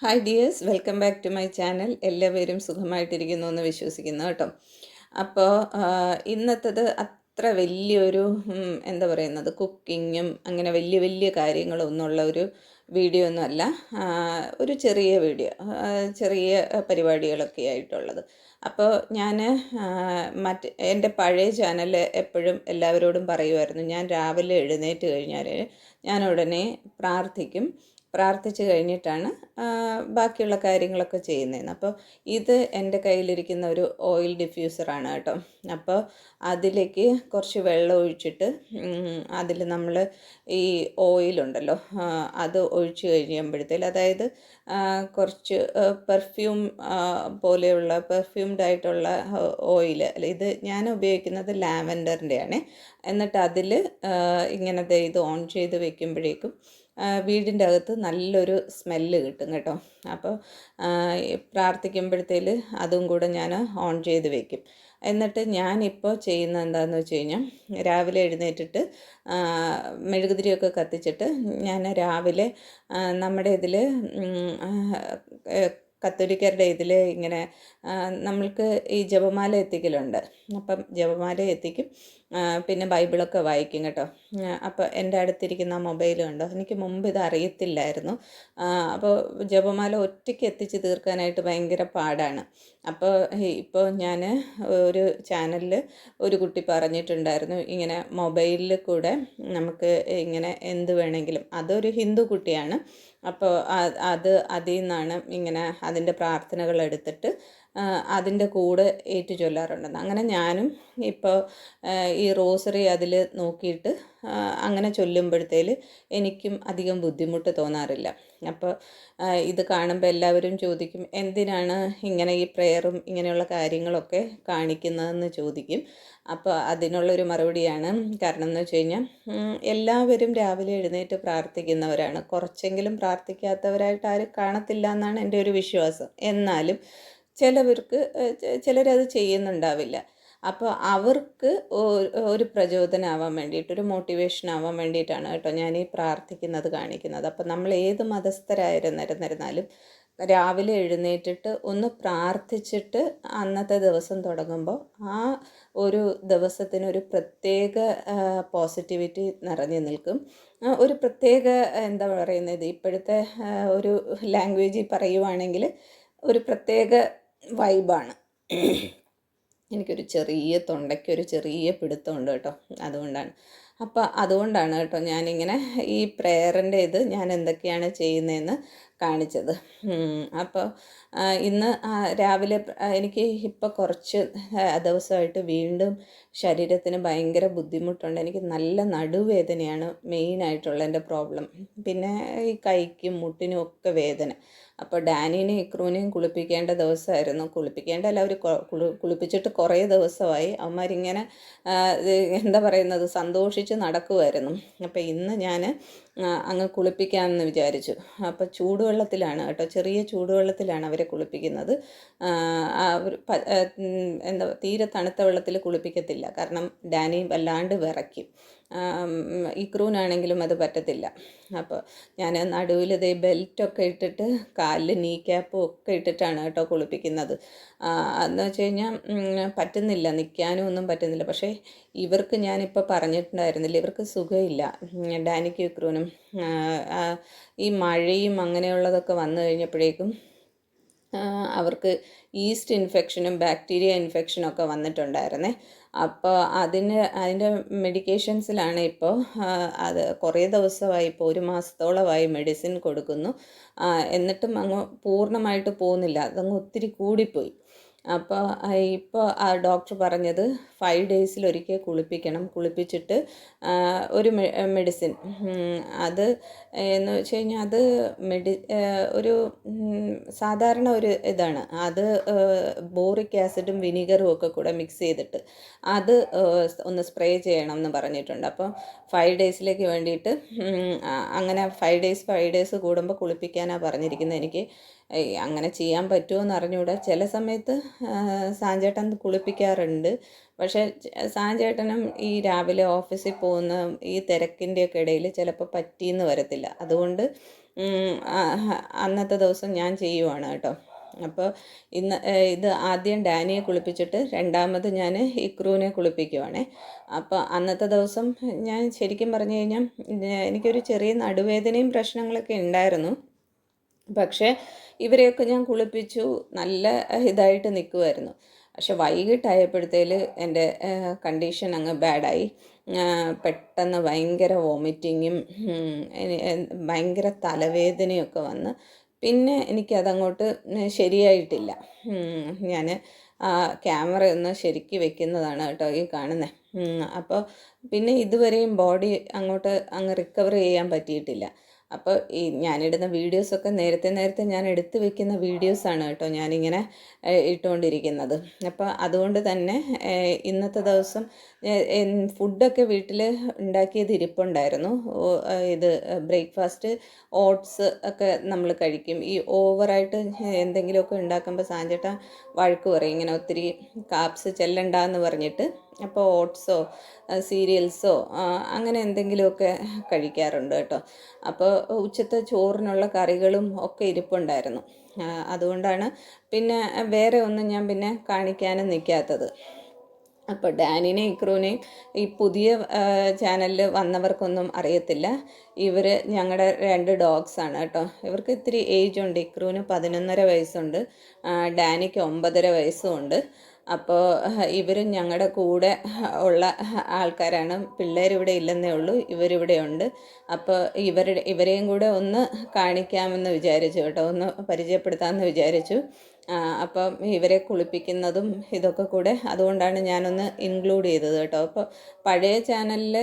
Hi dears, welcome back to my channel. എല്ലാവരും സുഖമായിട്ടിരിക്കുന്നു എന്ന് വിശ്വസിക്കുന്നു കേട്ടോ. അപ്പോൾ ഇന്നത്തേത് അത്ര വലിയൊരു എന്താ പറയുന്നത്, കുക്കിങ്ങും അങ്ങനെ വലിയ വലിയ കാര്യങ്ങളൊന്നുമുള്ള ഒരു വീഡിയോ ഒന്നുമല്ല. ഒരു ചെറിയ വീഡിയോ, ചെറിയ പരിപാടികളൊക്കെ ആയിട്ടുള്ളത്. അപ്പോൾ ഞാൻ എൻ്റെ പഴയ ചാനൽ എപ്പോഴും എല്ലാവരോടും പറയുമായിരുന്നു, ഞാൻ രാവിലെ എഴുന്നേറ്റ് കഴിഞ്ഞാൽ ഞാൻ ഉടനെ പ്രാർത്ഥിക്കും. പ്രാർത്ഥിച്ച് കഴിഞ്ഞിട്ടാണ് ബാക്കിയുള്ള കാര്യങ്ങളൊക്കെ ചെയ്യുന്നതെന്ന്. അപ്പോൾ ഇത് എൻ്റെ കയ്യിലിരിക്കുന്ന ഒരു ഓയിൽ ഡിഫ്യൂസറാണ് കേട്ടോ. അപ്പോൾ അതിലേക്ക് കുറച്ച് വെള്ളം ഒഴിച്ചിട്ട് അതിൽ നമ്മൾ ഈ ഓയിലുണ്ടല്ലോ അത് ഒഴിച്ച് കഴിയുമ്പോഴത്തേൽ, അതായത് കുറച്ച് പെർഫ്യൂം പോലെയുള്ള പെർഫ്യൂംഡ് ആയിട്ടുള്ള ഓയിൽ, ഇത് ഞാൻ ഉപയോഗിക്കുന്നത് ലാവൻഡറിൻ്റെയാണ്. എന്നിട്ട് അതിൽ ഇങ്ങനത്തെ ഇത് ഓൺ ചെയ്ത് വെക്കുമ്പോഴേക്കും വീടിൻ്റെ അകത്ത് നല്ലൊരു സ്മെല്ല് കിട്ടും കേട്ടോ. അപ്പോൾ പ്രാർത്ഥിക്കുമ്പോഴത്തേൽ അതും കൂടെ ഞാൻ ഓൺ ചെയ്ത് വെക്കും. എന്നിട്ട് ഞാനിപ്പോൾ ചെയ്യുന്നത് എന്താണെന്ന് വെച്ച് കഴിഞ്ഞാൽ, രാവിലെ എഴുന്നേറ്റിട്ട് മെഴുകുതിരിയൊക്കെ കത്തിച്ചിട്ട് ഞാൻ രാവിലെ നമ്മുടെ ഇതിൽ കത്തോലിക്കരുടെ ഇതിൽ ഇങ്ങനെ നമ്മൾക്ക് ഈ ജപമാല എത്തിക്കലുണ്ട്. അപ്പം ജപമാല എത്തിക്കും, പിന്നെ ബൈബിളൊക്കെ വായിക്കും കേട്ടോ. അപ്പോൾ എൻ്റെ അടുത്തിരിക്കുന്ന മൊബൈൽ കണ്ടോ, എനിക്ക് മുമ്പ് ഇത് അറിയത്തില്ലായിരുന്നു. അപ്പോൾ ജപമാല ഒറ്റയ്ക്ക് എത്തിച്ച് തീർക്കാനായിട്ട് ഭയങ്കര പാടാണ്. അപ്പോൾ ഇപ്പോൾ ഞാൻ ഒരു ചാനലിൽ ഒരു കുട്ടി പറഞ്ഞിട്ടുണ്ടായിരുന്നു, ഇങ്ങനെ മൊബൈലിൽ കൂടെ നമുക്ക് ഇങ്ങനെ എന്ത് വേണമെങ്കിലും, അതൊരു ഹിന്ദു കുട്ടിയാണ്. അപ്പോൾ അതിൽ നിന്നാണ് ഇങ്ങനെ അതിൻ്റെ പ്രാർത്ഥനകൾ എടുത്തിട്ട് അതിൻ്റെ കൂടെ ഏറ്റു ചൊല്ലാറുണ്ടെന്ന്. അങ്ങനെ ഞാനും ഇപ്പോൾ ഈ റോസറി അതിൽ നോക്കിയിട്ട് അങ്ങനെ ചൊല്ലുമ്പോഴത്തേൽ എനിക്കും അധികം ബുദ്ധിമുട്ട് തോന്നാറില്ല. അപ്പോൾ ഇത് കാണുമ്പോൾ എല്ലാവരും ചോദിക്കും, എന്തിനാണ് ഇങ്ങനെ ഈ പ്രെയറും ഇങ്ങനെയുള്ള കാര്യങ്ങളൊക്കെ കാണിക്കുന്നതെന്ന് ചോദിക്കും. അപ്പോൾ അതിനുള്ളൊരു മറുപടിയാണ്, കാരണം എന്ന് വെച്ച് കഴിഞ്ഞാൽ എല്ലാവരും രാവിലെ എഴുന്നേറ്റ് പ്രാർത്ഥിക്കുന്നവരാണ്. കുറച്ചെങ്കിലും പ്രാർത്ഥിക്കാത്തവരായിട്ട് ആരും കാണത്തില്ല എന്നാണ് എൻ്റെ ഒരു വിശ്വാസം. എന്നാലും ചിലരത് ചെയ്യുന്നുണ്ടാവില്ല. അപ്പോൾ അവർക്ക് ഒരു പ്രചോദനമാവാൻ വേണ്ടിയിട്ട്, ഒരു മോട്ടിവേഷൻ ആവാൻ വേണ്ടിയിട്ടാണ് കേട്ടോ ഞാൻ ഈ പ്രാർത്ഥിക്കുന്നത് കാണിക്കുന്നത്. അപ്പോൾ നമ്മൾ ഏത് മതസ്ഥരായിരുന്നിരുന്നാലും രാവിലെ എഴുന്നേറ്റിട്ട് ഒന്ന് പ്രാർത്ഥിച്ചിട്ട് അന്നത്തെ ദിവസം തുടങ്ങുമ്പോൾ ആ ഒരു ദിവസത്തിനൊരു പ്രത്യേക പോസിറ്റിവിറ്റി നിറഞ്ഞു നിൽക്കും. ഒരു പ്രത്യേക എന്താ പറയുന്നത്, ഇപ്പോഴത്തെ ഒരു ലാംഗ്വേജിൽ പറയുവാണെങ്കിൽ ഒരു പ്രത്യേക വൈബാണ്. എനിക്കൊരു ചെറിയ തൊണ്ടയ്ക്കൊരു ചെറിയ പിടുത്തമുണ്ട് കേട്ടോ, അതുകൊണ്ടാണ് കേട്ടോ ഞാനിങ്ങനെ ഈ പ്രെയറിൻ്റെ ഇത് ഞാൻ എന്തൊക്കെയാണ് ചെയ്യുന്നതെന്ന് കാണിച്ചത്. അപ്പോൾ ഇന്ന് രാവിലെ എനിക്ക് ഇപ്പോൾ കുറച്ച് ദിവസമായിട്ട് വീണ്ടും ശരീരത്തിന് ഭയങ്കര ബുദ്ധിമുട്ടുണ്ട്. എനിക്ക് നല്ല നടുവേദനയാണ് മെയിനായിട്ടുള്ള എൻ്റെ പ്രോബ്ലം. പിന്നെ ഈ കൈക്കും മുട്ടിനും ഒക്കെ വേദന. അപ്പോൾ ഡാനിനെയും ഇക്രൂനെയും കുളിപ്പിക്കേണ്ട ദിവസമായിരുന്നു. കുളിപ്പിക്കേണ്ടല്ല, അവർ കുളിപ്പിച്ചിട്ട് കുറേ ദിവസമായി. അവന്മാരിങ്ങനെ എന്താ പറയുന്നത്, സന്തോഷിച്ച് നടക്കുമായിരുന്നു. അപ്പോൾ ഇന്ന് ഞാൻ അങ്ങ് കുളിപ്പിക്കാമെന്ന് വിചാരിച്ചു. അപ്പോൾ ചൂടുവെള്ളത്തിലാണ് കേട്ടോ, ചെറിയ ചൂടുവെള്ളത്തിലാണ് അവരെ കുളിപ്പിക്കുന്നത്. എന്താ, തീരെ തണുത്ത വെള്ളത്തിൽ കുളിപ്പിക്കത്തില്ല, കാരണം ഡാനി വല്ലാണ്ട് വിറയ്ക്കും. ഇക്രൂനാണെങ്കിലും അത് പറ്റത്തില്ല. അപ്പോൾ ഞാൻ നടുവിൽ ഇതേ ബെൽറ്റൊക്കെ ഇട്ടിട്ട് കാലിൽ നീ ക്യാപ്പും ഒക്കെ ഇട്ടിട്ടാണ് കേട്ടോ കുളിപ്പിക്കുന്നത്. എന്ന് വെച്ച് കഴിഞ്ഞാൽ പറ്റുന്നില്ല, നിൽക്കാനും ഒന്നും പറ്റുന്നില്ല. പക്ഷേ ഇവർക്ക് ഞാനിപ്പോൾ പറഞ്ഞിട്ടുണ്ടായിരുന്നില്ല, ഇവർക്ക് സുഖമില്ല, ഡാനിക്കും ഇക്രൂനും. ഈ മഴയും അങ്ങനെയുള്ളതൊക്കെ വന്നു കഴിഞ്ഞപ്പോഴേക്കും അവർക്ക് ഈസ്റ്റ് ഇൻഫെക്ഷനും ബാക്ടീരിയ ഇൻഫെക്ഷനും ഒക്കെ വന്നിട്ടുണ്ടായിരുന്നേ. അപ്പോൾ അതിൻ്റെ മെഡിക്കേഷൻസിലാണ് ഇപ്പോൾ. അത് കുറേ ദിവസമായി, ഇപ്പോൾ 1 മാസത്തോളമായി മെഡിസിൻ കൊടുക്കുന്നു. എന്നിട്ടും അങ്ങ് പൂർണ്ണമായിട്ട് പോകുന്നില്ല, അതങ്ങ് ഒത്തിരി കൂടിപ്പോയി. അപ്പോൾ ഇപ്പോൾ ഡോക്ടർ പറഞ്ഞത് 5 ഡേയ്സിലൊരിക്കൽ കുളിപ്പിക്കണം. കുളിപ്പിച്ചിട്ട് ഒരു മെഡിസിൻ, അത് എന്ന് വെച്ച് കഴിഞ്ഞാൽ അത് ഒരു സാധാരണ ഒരു ഇതാണ്. അത് ബോറിക് ആസിഡും വിനീഗറും ഒക്കെ കൂടെ മിക്സ് ചെയ്തിട്ട് അത് ഒന്ന് സ്പ്രേ ചെയ്യണം എന്ന് പറഞ്ഞിട്ടുണ്ട്. അപ്പോൾ 5 ഡേയ്സിലേക്ക് വേണ്ടിയിട്ട് അങ്ങനെ 5 ഡേയ്സ് കൂടുമ്പോൾ കുളിപ്പിക്കാനാണ് പറഞ്ഞിരിക്കുന്നത്. എനിക്ക് അങ്ങനെ ചെയ്യാൻ പറ്റുമോ എന്ന് അറിഞ്ഞുകൂടാ. ചില സമയത്ത് സാഞ്ചേട്ടൻ കുളിപ്പിക്കാറുണ്ട്. പക്ഷേ സാഞ്ചേട്ടനും ഈ രാവിലെ ഓഫീസിൽ പോകുന്ന ഈ തിരക്കിൻ്റെയൊക്കെ ഇടയിൽ ചിലപ്പോൾ പറ്റിയെന്ന് വരത്തില്ല. അതുകൊണ്ട് അന്നത്തെ ദിവസം ഞാൻ ചെയ്യുവാണ് കേട്ടോ. അപ്പോൾ ഇത് ആദ്യം ഡാനിയെ കുളിപ്പിച്ചിട്ട് രണ്ടാമത് ഞാൻ ഇക്രൂവിനെ കുളിപ്പിക്കുവാണേ. അപ്പോൾ അന്നത്തെ ദിവസം ഞാൻ ശരിക്കും പറഞ്ഞു കഴിഞ്ഞാൽ എനിക്കൊരു ചെറിയ നടുവേദനയും പ്രശ്നങ്ങളൊക്കെ ഉണ്ടായിരുന്നു. പക്ഷേ ഇവരെയൊക്കെ ഞാൻ കുളിപ്പിച്ചു, നല്ല ഇതായിട്ട് നിൽക്കുമായിരുന്നു. പക്ഷെ വൈകിട്ടായപ്പോഴത്തേൽ എൻ്റെ കണ്ടീഷൻ അങ്ങ് ബാഡായി. പെട്ടെന്ന് ഭയങ്കര വോമിറ്റിങ്ങും ഭയങ്കര തലവേദനയൊക്കെ വന്ന് പിന്നെ എനിക്കതങ്ങോട്ട് ശരിയായിട്ടില്ല. ഞാൻ ക്യാമറ ഒന്ന് ശരിക്ക് വെക്കുന്നതാണ് കേട്ടോ ഈ കാണുന്നത്. അപ്പോൾ പിന്നെ ഇതുവരെയും ബോഡി അങ്ങ് റിക്കവർ ചെയ്യാൻ പറ്റിയിട്ടില്ല. അപ്പോൾ ഈ ഞാനിടുന്ന വീഡിയോസൊക്കെ നേരത്തെ ഞാൻ എടുത്തു വെക്കുന്ന വീഡിയോസാണ് കേട്ടോ ഞാനിങ്ങനെ ഇട്ടുകൊണ്ടിരിക്കുന്നത്. അപ്പോൾ അതുകൊണ്ട് തന്നെ ഇന്നത്തെ ദിവസം ഫുഡൊക്കെ വീട്ടിൽ ഉണ്ടാക്കിയത് ഇരിപ്പുണ്ടായിരുന്നു. ഇത് ബ്രേക്ക്ഫാസ്റ്റ് ഓട്സ് ഒക്കെ നമ്മൾ കഴിക്കും. ഈ ഓവറായിട്ട് എന്തെങ്കിലുമൊക്കെ ഉണ്ടാക്കുമ്പോൾ സാഞ്ചേട്ടൻ വഴക്ക് പറയും, ഇങ്ങനെ ഒത്തിരി കാപ്സ് ചെല്ലണ്ടെന്ന് പറഞ്ഞിട്ട്. അപ്പോൾ ഓട്സോ സീരിയൽസോ അങ്ങനെ എന്തെങ്കിലുമൊക്കെ കഴിക്കാറുണ്ട് കേട്ടോ. അപ്പോൾ ഉച്ചത്തെ ചോറിനുള്ള കറികളും ഒക്കെ ഇരിപ്പുണ്ടായിരുന്നു. അതുകൊണ്ടാണ് പിന്നെ വേറെ ഒന്നും ഞാൻ പിന്നെ കാണിക്കാനും നിൽക്കാത്തത്. അപ്പോൾ ഡാനിനെയും ഇക്രൂനെയും ഈ പുതിയ ചാനലിൽ വന്നവർക്കൊന്നും അറിയത്തില്ല. ഇവർ ഞങ്ങളുടെ 2 ഡോഗ്സാണ് കേട്ടോ. ഇവർക്ക് ഇത്തിരി ഏജ് ഉണ്ട്. ഇക്രൂന് 11.5 വയസ്സുണ്ട്, ഡാനിക്ക് 9.5 വയസ്സുമുണ്ട്. അപ്പോൾ ഇവരും ഞങ്ങളുടെ കൂടെ ഉള്ള ആൾക്കാരാണ്. പിള്ളേരിവിടെ ഇല്ലെന്നേ ഉള്ളൂ, ഇവരിവിടെ ഉണ്ട്. അപ്പോൾ ഇവരെയും കൂടെ ഒന്ന് കാണിക്കാമെന്ന് വിചാരിച്ചു കേട്ടോ, ഒന്ന് പരിചയപ്പെടുത്താമെന്ന് വിചാരിച്ചു. അപ്പം ഇവരെ കുളിപ്പിക്കുന്നതും ഇതൊക്കെ കൂടെ അതുകൊണ്ടാണ് ഞാനൊന്ന് ഇൻക്ലൂഡ് ചെയ്തത് കേട്ടോ. അപ്പോൾ പഴയ ചാനലിൽ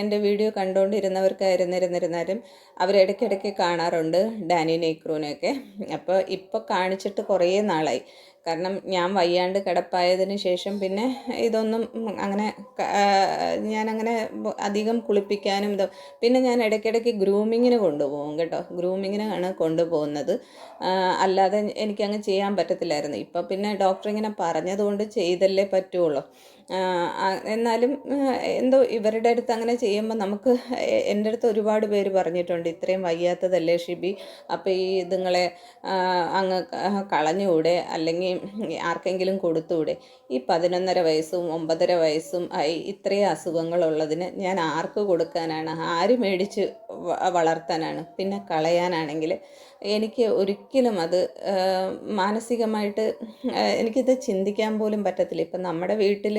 എൻ്റെ വീഡിയോ കണ്ടുകൊണ്ടിരുന്നവർക്കായിരുന്നിരുന്നാലും അവരിടയ്ക്കിടയ്ക്ക് കാണാറുണ്ട് ഡാനിനെ ഇക്രൂനെയൊക്കെ. അപ്പോൾ ഇപ്പോൾ കാണിച്ചിട്ട് കുറേ നാളായി. കാരണം ഞാൻ വയ്യാണ്ട് കിടപ്പായതിന് ശേഷം പിന്നെ ഇതൊന്നും അങ്ങനെ ഞാനങ്ങനെ അധികം കുളിപ്പിക്കാനും പിന്നെ ഞാൻ ഇടയ്ക്കിടയ്ക്ക് ഗ്രൂമിങ്ങിന് കൊണ്ടുപോകും കേട്ടോ. ഗ്രൂമിങ്ങിനാണ് കൊണ്ടുപോകുന്നത്, അല്ലാതെ എനിക്കങ്ങ് ചെയ്യാൻ പറ്റത്തില്ലായിരുന്നു. ഇപ്പം പിന്നെ ഡോക്ടർ ഇങ്ങനെ പറഞ്ഞതുകൊണ്ട് ചെയ്തല്ലേ പറ്റുള്ളൂ. എന്നാലും എന്തോ ഇവരുടെ അടുത്ത് അങ്ങനെ ചെയ്യുമ്പോൾ നമുക്ക്, എൻ്റെ അടുത്ത് ഒരുപാട് പേര് പറഞ്ഞിട്ടുണ്ട്, ഇത്രയും വയ്യാത്തതല്ലേ ഷിബി, അപ്പോൾ ഈ ഇതുങ്ങളെ അങ്ങ് കളഞ്ഞുകൂടെ, അല്ലെങ്കിൽ ആർക്കെങ്കിലും കൊടുത്തുകൂടെ? ഈ 11.5 വയസ്സും 9.5 വയസ്സും ആയി ഇത്രയും അസുഖങ്ങളുള്ളതിന് ഞാൻ ആർക്ക് കൊടുക്കാനാണ്? ആര് മേടിച്ച് വളർത്താനാണ്? പിന്നെ കളയാനാണെങ്കിൽ എനിക്ക് ഒരിക്കലും അത് മാനസികമായിട്ട് എനിക്കിത് ചിന്തിക്കാൻ പോലും പറ്റത്തില്ല. ഇപ്പം നമ്മുടെ വീട്ടിൽ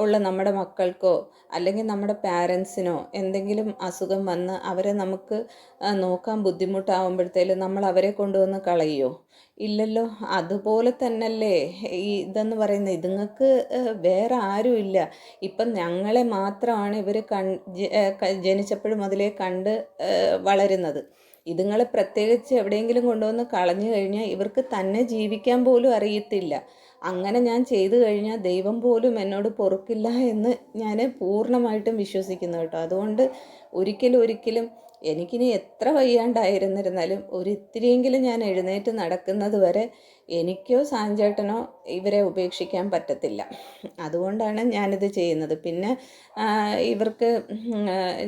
ഉള്ള നമ്മുടെ മക്കൾക്കോ അല്ലെങ്കിൽ നമ്മുടെ പാരൻസിനോ എന്തെങ്കിലും അസുഖം വന്ന് അവരെ നമുക്ക് നോക്കാൻ ബുദ്ധിമുട്ടാവുമ്പോഴത്തേലും നമ്മൾ അവരെ കൊണ്ടുവന്ന് കളയുമോ? ഇല്ലല്ലോ. അതുപോലെ തന്നെയല്ലേ ഈ ഇതെന്ന് പറയുന്നത്. ഇതുങ്ങൾക്ക് വേറെ ആരും ഇല്ല. ഇപ്പം ഞങ്ങളെ മാത്രമാണ് ഇവർ ജനിച്ചപ്പോഴും മുതലേ കണ്ട് വളരുന്നത്. ഇതുങ്ങളെ പ്രത്യേകിച്ച് എവിടെയെങ്കിലും കൊണ്ടുവന്ന് കളഞ്ഞു കഴിഞ്ഞാൽ ഇവർക്ക് തന്നെ ജീവിക്കാൻ പോലും അറിയത്തില്ല. അങ്ങനെ ഞാൻ ചെയ്തു കഴിഞ്ഞാൽ ദൈവം പോലും എന്നോട് പൊറുക്കില്ല എന്ന് ഞാൻ പൂർണ്ണമായിട്ടും വിശ്വസിക്കുന്നു കേട്ടോ. അതുകൊണ്ട് ഒരിക്കലും എനിക്കിനി എത്ര വയ്യാണ്ടായിരുന്നിരുന്നാലും ഒരിത്തിരിയെങ്കിലും ഞാൻ എഴുന്നേറ്റ് നടക്കുന്നത് വരെ എനിക്കോ സാഞ്ചേട്ടനോ ഇവരെ ഉപേക്ഷിക്കാൻ പറ്റത്തില്ല. അതുകൊണ്ടാണ് ഞാനിത് ചെയ്യുന്നത്. പിന്നെ ഇവർക്ക്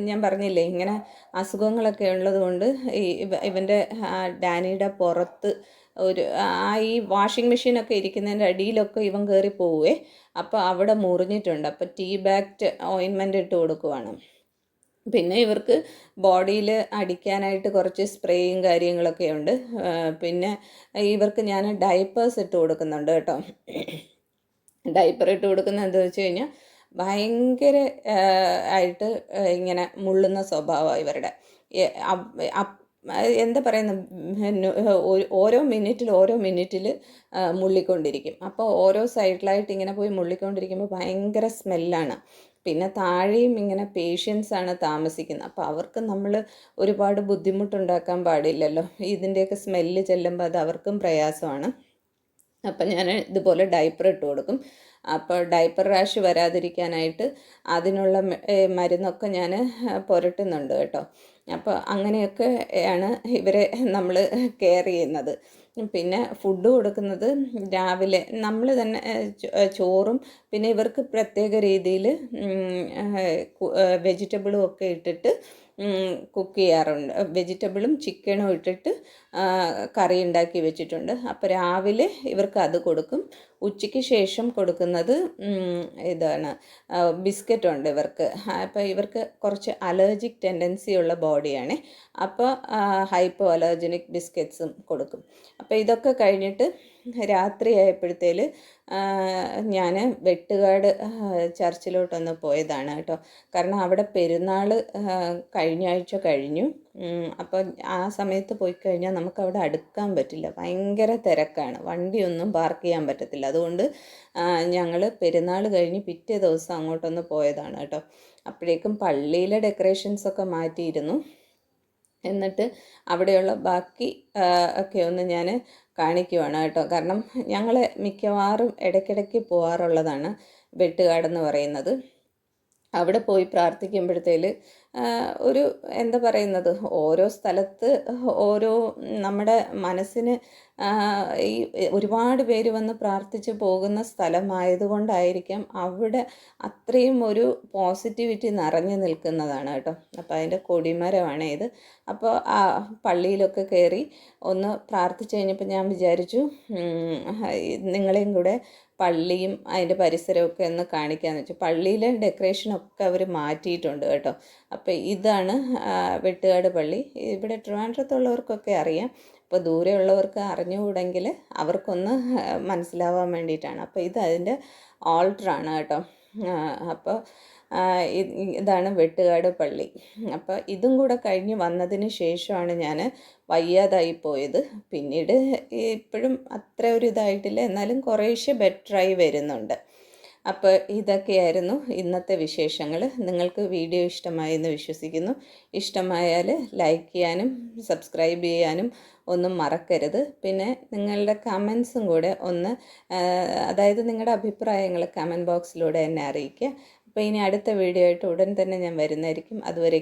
ഞാൻ പറഞ്ഞില്ലേ ഇങ്ങനെ അസുഖങ്ങളൊക്കെ ഉള്ളതുകൊണ്ട് ഇവൻ്റെ ഡാനിയുടെ പുറത്ത് ഈ വാഷിംഗ് മെഷീനൊക്കെ ഇരിക്കുന്നതിൻ്റെ അടിയിലൊക്കെ ഇവൻ കയറി പോവേ. അപ്പോൾ അവിടെ മുറിഞ്ഞിട്ടുണ്ട്. അപ്പോൾ ടീ ബാഗ് ഓയിൻമെൻറ്റ് ഇട്ട് കൊടുക്കുവാണ്. പിന്നെ ഇവർക്ക് ബോഡിയിൽ അടിക്കാനായിട്ട് കുറച്ച് സ്പ്രേയും കാര്യങ്ങളൊക്കെ ഉണ്ട്. പിന്നെ ഇവർക്ക് ഞാൻ ഡൈപ്പേഴ്സ് ഇട്ട് കൊടുക്കുന്നുണ്ട് കേട്ടോ. ഡൈപ്പർ ഇട്ട് കൊടുക്കുന്നത് എന്താണെന്ന് വെച്ച് കഴിഞ്ഞാൽ ഭയങ്കര ആയിട്ട് ഇങ്ങനെ മുള്ളുന്ന സ്വഭാവമാണ് ഇവരുടെ. എന്താ പറയുന്നത്, ഓരോ മിനിറ്റിൽ മുള്ളിക്കൊണ്ടിരിക്കും. അപ്പോൾ ഓരോ സൈഡിലായിട്ട് ഇങ്ങനെ പോയി മുള്ളിക്കൊണ്ടിരിക്കുമ്പോൾ ഭയങ്കര സ്മെല്ലാണ്. പിന്നെ താഴെയും ഇങ്ങനെ പേഷ്യൻസാണ് താമസിക്കുന്നത്. അപ്പോൾ അവർക്ക് നമ്മൾ ഒരുപാട് ബുദ്ധിമുട്ടുണ്ടാക്കാൻ പാടില്ലല്ലോ. ഇതിൻ്റെയൊക്കെ സ്മെല്ല് ചെല്ലുമ്പോൾ അത് അവർക്കും പ്രയാസമാണ്. അപ്പം ഞാൻ ഇതുപോലെ ഡൈപ്പർ ഇട്ട് കൊടുക്കും. അപ്പോൾ ഡൈപ്പർ റാഷ് വരാതിരിക്കാനായിട്ട് അതിനുള്ള മരുന്നൊക്കെ ഞാൻ പുരട്ടുന്നുണ്ട് കേട്ടോ. അപ്പോൾ അങ്ങനെയൊക്കെ ആണ് ഇവരെ നമ്മൾ കെയർ ചെയ്യുന്നത്. പിന്നെ ഫുഡ് കൊടുക്കുന്നത് രാവിലെ നമ്മൾ തന്നെ ചോറും പിന്നെ ഇവർക്ക് പ്രത്യേക രീതിയിൽ വെജിറ്റബിളും ഒക്കെ ഇട്ടിട്ട് കുക്ക് ചെയ്യാറുണ്ട്. വെജിറ്റബിളും ചിക്കനും ഇട്ടിട്ട് കറി ഉണ്ടാക്കി വെച്ചിട്ടുണ്ട്. അപ്പോൾ രാവിലെ ഇവർക്ക് അത് കൊടുക്കും. ഉച്ചയ്ക്ക് ശേഷം കൊടുക്കുന്നത് ഇതാണ് ബിസ്ക്കറ്റ് ഉണ്ട് ഇവർക്ക്. അപ്പോൾ ഇവർക്ക് കുറച്ച് അലർജിക് ടെൻഡൻസി ഉള്ള ബോഡിയാണ്. അപ്പോൾ ഹൈപ്പോ അലർജനിക് ബിസ്ക്കറ്റ്സും കൊടുക്കും. അപ്പോൾ ഇതൊക്കെ കഴിഞ്ഞിട്ട് രാത്രിയായപ്പോഴത്തേൽ ഞാൻ വെട്ടുകാട് ചർച്ചിലോട്ടൊന്ന് പോയതാണ് കേട്ടോ. കാരണം അവിടെ പെരുന്നാൾ കഴിഞ്ഞ ആഴ്ച കഴിഞ്ഞു. അപ്പോൾ ആ സമയത്ത് പോയി കഴിഞ്ഞാൽ നമുക്കവിടെ അടുക്കാൻ പറ്റില്ല, ഭയങ്കര തിരക്കാണ്, വണ്ടിയൊന്നും പാർക്ക് ചെയ്യാൻ പറ്റത്തില്ല. അതുകൊണ്ട് ഞങ്ങൾ പെരുന്നാൾ കഴിഞ്ഞ് പിറ്റേ ദിവസം അങ്ങോട്ടൊന്ന് പോയതാണ് കേട്ടോ. അപ്പോഴേക്കും പള്ളിയിലെ ഡെക്കറേഷൻസൊക്കെ മാറ്റിയിരുന്നു. എന്നിട്ട് അവിടെയുള്ള ബാക്കി ഒക്കെ ഒന്ന് ഞാൻ കാണിക്കുവാണ് കേട്ടോ. കാരണം ഞങ്ങൾ മിക്കവാറും ഇടയ്ക്കിടയ്ക്ക് പോകാറുള്ളതാണ് വെട്ടുകാടെന്ന് പറയുന്നത്. അവിടെ പോയി പ്രാർത്ഥിക്കുമ്പോഴത്തേൽ ഒരു എന്താ പറയുന്നത്, ഓരോ സ്ഥലത്ത് ഓരോ നമ്മുടെ മനസ്സിന് ഈ ഒരുപാട് പേര് വന്ന് പ്രാർത്ഥിച്ച് പോകുന്ന സ്ഥലമായതുകൊണ്ടായിരിക്കാം അവിടെ അത്രയും ഒരു പോസിറ്റിവിറ്റി നിറഞ്ഞു നിൽക്കുന്നതാണ് കേട്ടോ. അപ്പോൾ അതിൻ്റെ കൊടിമരമാണ് ഇത്. അപ്പോൾ ആ പള്ളിയിലൊക്കെ കയറി ഒന്ന് പ്രാർത്ഥിച്ച് കഴിഞ്ഞപ്പോൾ ഞാൻ വിചാരിച്ചു നിങ്ങളെയും കൂടെ പള്ളിയും അതിൻ്റെ പരിസരമൊക്കെ ഒന്ന് കാണിക്കാമെന്ന് വെച്ചു. പള്ളിയിലെ ഡെക്കറേഷനൊക്കെ അവർ മാറ്റിയിട്ടുണ്ട് കേട്ടോ. അപ്പോൾ ഇതാണ് വെട്ടുകാട് പള്ളി. ഇവിടെ ട്രിവാൻഡ്രത്തുള്ളവർക്കൊക്കെ അറിയാം. അപ്പോൾ ദൂരെയുള്ളവർക്ക് അറിഞ്ഞുകൂടെങ്കിൽ അവർക്കൊന്ന് മനസ്സിലാവാൻ വേണ്ടിയിട്ടാണ്. അപ്പോൾ ഇത് അതിൻ്റെ ഓൾട്ടറാണ് കേട്ടോ. അപ്പോൾ ഇതാണ് വെട്ടുകാട് പള്ളി. അപ്പോൾ ഇതും കൂടെ കഴിഞ്ഞ് വന്നതിന് ശേഷമാണ് ഞാൻ വയ്യാതായി പോയത്. പിന്നീട് ഇപ്പോഴും അത്ര ഒരു ഇതായിട്ടില്ല, എന്നാലും കുറേശ്ശെ ബെറ്ററായി വരുന്നുണ്ട്. അപ്പോൾ ഇതൊക്കെയായിരുന്നു ഇന്നത്തെ വിശേഷങ്ങൾ. നിങ്ങൾക്ക് വീഡിയോ ഇഷ്ടമായെന്ന് വിശ്വസിക്കുന്നു. ഇഷ്ടമായാൽ ലൈക്ക് ചെയ്യാനും സബ്സ്ക്രൈബ് ചെയ്യാനും ഒന്നും മറക്കരുത്. പിന്നെ നിങ്ങളുടെ കമൻസും കൂടെ ഒന്ന് അതായത് നിങ്ങളുടെ അഭിപ്രായങ്ങൾ കമൻറ്റ് ബോക്സിലൂടെ എന്നെ അറിയിക്കുക. അപ്പോൾ ഇനി അടുത്ത വീഡിയോ ആയിട്ട് ഉടൻ തന്നെ ഞാൻ വരുന്നതായിരിക്കും. അതുവരെ